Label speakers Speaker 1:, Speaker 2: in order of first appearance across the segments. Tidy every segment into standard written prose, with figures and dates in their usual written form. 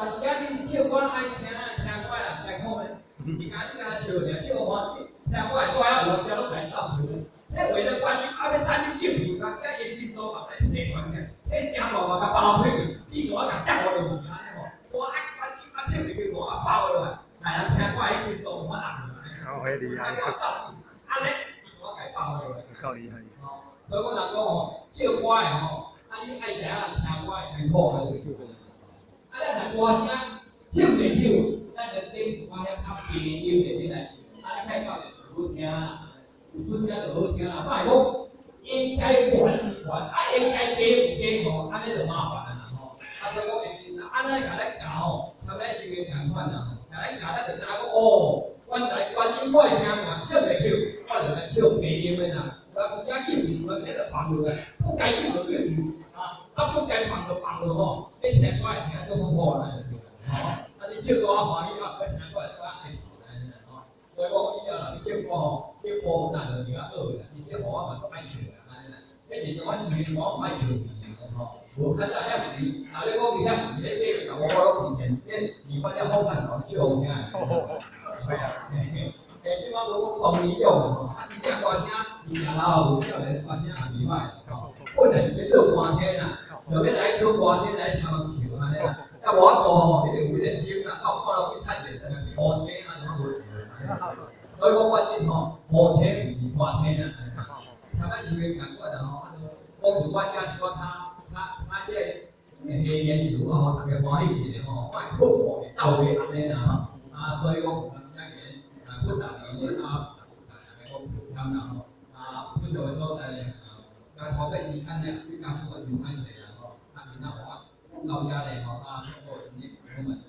Speaker 1: 但是啊，你唱歌爱听歌啊，艰苦咧。是讲你甲唱尔，唱欢喜，听歌会带啊，有只拢来斗唱。迄为了关键，啊要等你进去，但是啊，伊心都嘛来提传起，迄声浪嘛甲包起去，你我甲闪我落去安尼吼。我爱关键啊唱一句我啊包落来，大人听歌迄心都我人。
Speaker 2: 哦，迄厉害。
Speaker 1: 安尼，我甲包落来。
Speaker 2: 够厉害。
Speaker 1: 哦，所以我人讲吼，唱歌诶吼，啊你爱知影听歌诶艰苦啊就是。啊，咱来歌声唱袂唱，咱就顶一寡遐较平庸诶来唱，啊你太到就好听啦。有出声就好听啦，莫讲应该还，啊应该加吼，安尼就麻烦啦吼。啊，所以讲是安尼甲咱教吼，他们是个共款啦，甲咱教咱就知影讲哦，原来观音我声嘛唱袂起，我就来唱平庸的啦。有时间进去，有时就放落来，不该进就进去啊，啊不该放就放落吼。你听歌会听足痛苦啦，就对啦。吼，啊你唱歌欢喜啊，要听歌会听爱听安尼啦吼。所以讲以后啦，你唱歌吼。这部分就比较好啦，而且我嘛都爱唱啦，安尼啦。迄阵我是我唔爱唱吼，无较早遐时，啊你讲伊遐时，迄个我拢面前，面板了好看吼，笑好听诶。系啊，即摆无讲当年用吼，啊真正歌声真正老有少年歌声也袂歹吼。本来是要做歌星啦，想要来做歌星来唱唱安尼啦。啊无法度吼，一定有迄个心啦，到看到去趁者，但是歌星安尼无钱。所以讲我真吼，无钱毋是花钱啊！参加是个感觉啦吼，我是我遮是我较这个演出啊吼，大家欢喜一下吼，快突破的到位安尼啦吼。啊，所以讲有当时啊个不达年啊，大家讲平啦吼，啊不足的所在咧，啊头个时间咧，比较出个就歹势啦吼，啊今仔我到遮咧吼，啊祝福新年我们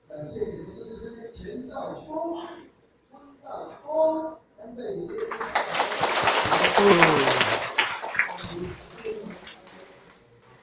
Speaker 3: 感谢你的支持，钱到出，方到出，感谢你的支持。